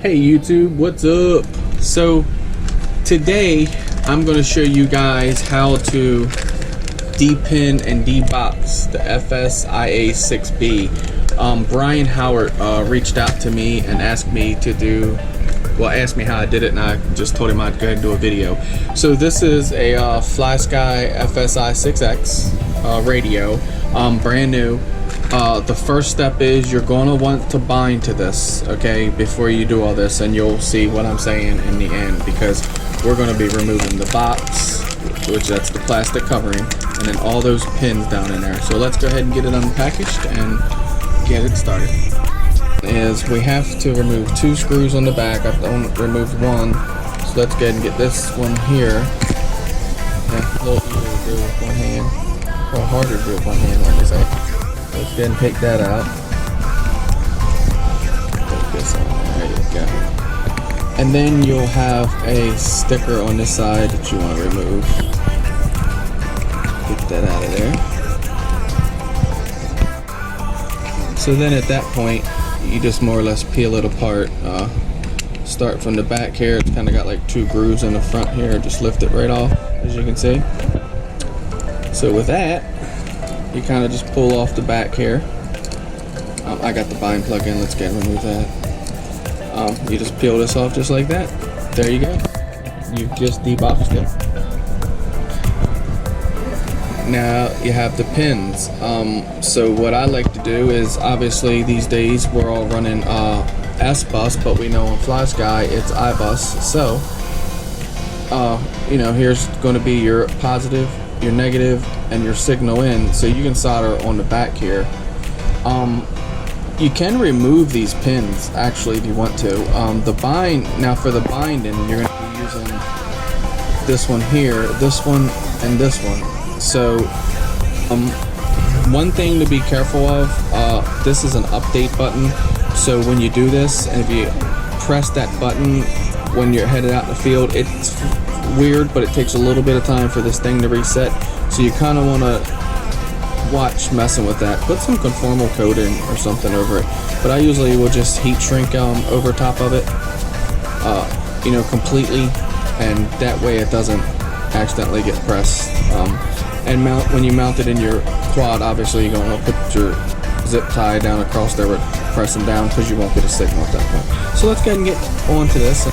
Hey YouTube, what's up? So today I'm going to show you guys how to depin and debox the fs-ia6b. Brian Howard reached out to me and asked me to do, well, asked me how I did it, and I just told him I'd go ahead and do a video. So this is a Flysky fs-ia6x radio, brand new. The first step is you're going to want to bind to this, okay, before you do all this, and you'll see what I'm saying in the end, because we're going to be removing the box, which that's the plastic covering, and then all those pins down in there. So let's go ahead and get it unpackaged and get it started. Is we have to remove 2 screws on the back. I've only removed 1, so let's go ahead and get this one here. Yeah, a little easier to do with one hand, or harder to do with one hand, like I say. Let's go ahead and take that out. Put this on. There you go. And then you'll have a sticker on this side that you want to remove. Get that out of there. So then at that point, you just more or less peel it apart. Start from the back here. It's kind of got like 2 grooves in the front here. Just lift it right off, as you can see. So with that, you kind of just pull off the back here. I got the bind plug in. Let's go ahead and remove that. You just peel this off just like that. There you go. You've just deboxed it. Now you have the pins. So what I like to do is, obviously these days we're all running S-bus, but we know on Flysky it's I-bus. So you know, here's going to be your positive, your negative, and your signal in, so you can solder on the back here. You can remove these pins actually if you want to. The bind, now for the binding, you're going to be using this one here, this one, and this one. So one thing to be careful of, this is an update button, so when you do this and if you press that button when you're headed out in the field, it's weird, but it takes a little bit of time for this thing to reset. So you kind of want to watch messing with that. Put some conformal coating or something over it. But I usually will just heat shrink over top of it, you know, completely, and that way it doesn't accidentally get pressed. And when you mount it in your quad, obviously you're going to put your zip tie down across there with pressing down, because you won't get a signal at that point. So let's go ahead and get on to this.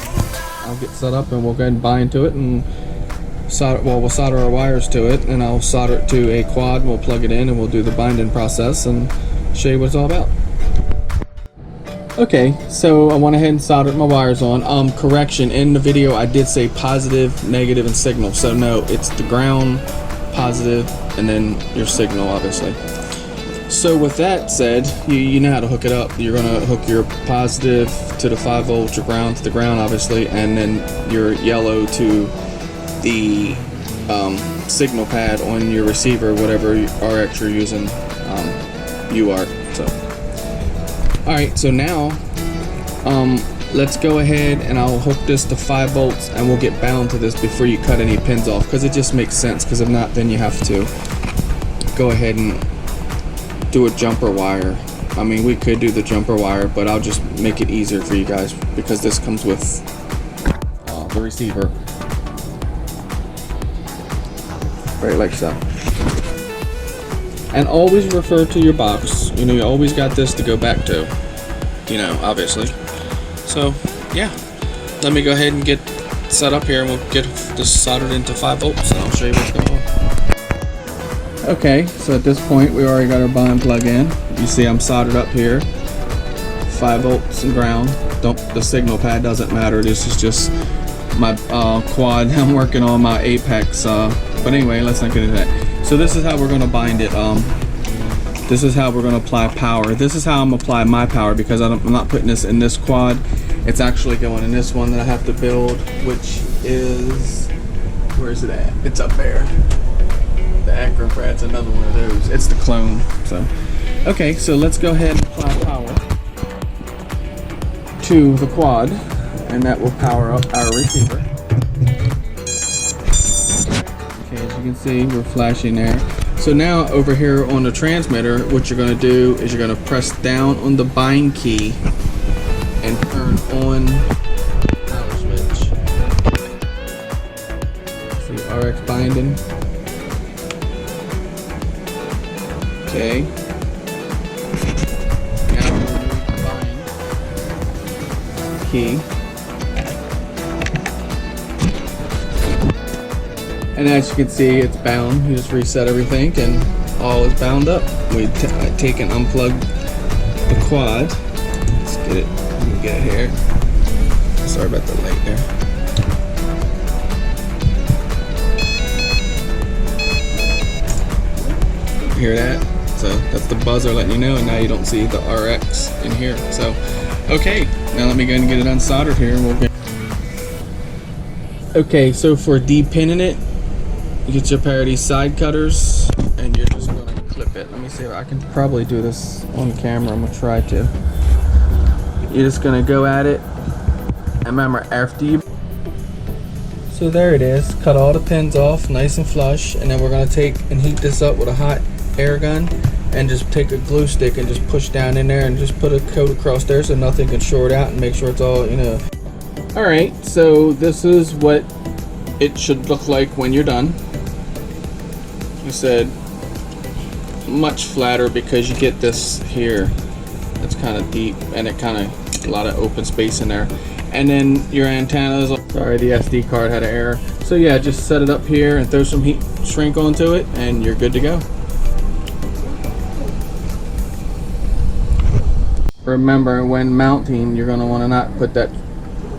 I'll get set up and we'll go ahead and bind to it and solder. Well, we'll solder our wires to it, and I'll solder it to a quad, and we'll plug it in and we'll do the binding process and show you what it's all about. Okay, so I went ahead and soldered my wires on. Correction, in the video I did say positive, negative, and signal. So no, it's the ground, positive, and then your signal, obviously. So with that said, you know how to hook it up. You're going to hook your positive to the 5 volt, your ground to the ground, obviously, and then your yellow to the signal pad on your receiver, whatever RX you're using, UART. So, alright, so now let's go ahead and I'll hook this to 5 volts and we'll get bound to this before you cut any pins off, because it just makes sense, because if not, then you have to go ahead and do a jumper wire. I mean, we could do the jumper wire, but I'll just make it easier for you guys because this comes with the receiver. Right, like so. And always refer to your box. You know, you always got this to go back to, you know, obviously. So yeah, let me go ahead and get set up here and we'll get this soldered into 5 volts and I'll show you what's going on. Okay, so at this point we already got our bind plug in. You see I'm soldered up here, 5 volts and ground. The signal pad doesn't matter. This is just my quad. I'm working on my Apex, but anyway, let's not get into that. So this is how we're going to bind it. This is how we're going to apply power. This is how I'm applying my power, because I'm not putting this in this quad. It's actually going in this one that I have to build, which is, where is it at? It's up there. The Acrobrat's another one of those. It's the clone. So okay, so let's go ahead and apply power to the quad, and that will power up our receiver. Okay, as you can see, we're flashing there. So now over here on the transmitter, what you're going to do is you're going to press down on the bind key and turn on power switch. See RX binding. Okay. Now we'll remove the bind key. And as you can see, it's bound. You just reset everything and all is bound up. We take and unplug the quad. Let's get it. Let me get it here. Sorry about the light there. Hear that? So that's the buzzer letting you know, and now you don't see the RX in here. So, okay, now let me go and get it unsoldered here, and we'll get. Okay, so for depinning it, you get your pair of these side cutters, and you're just going to clip it. Let me see if I can probably do this on camera. I'm going to try to. You're just going to go at it, and remember, after you. So there it is. Cut all the pins off, nice and flush, and then we're going to take and heat this up with a hot air gun, and just take a glue stick and just push down in there, and just put a coat across there so nothing can short out, and make sure it's all, you know. All right, so this is what it should look like when you're done. I said much flatter because you get this here that's kind of deep, and it kind of a lot of open space in there. And then your antennas, sorry, the SD card had an error. So yeah, just set it up here and throw some heat shrink onto it, and you're good to go. Remember, when mounting, you're going to want to not put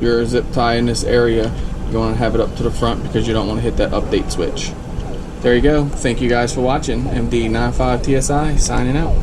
your zip tie in this area. You want to have it up to the front because you don't want to hit that update switch. There you go. Thank you guys for watching. MD95TSI signing out.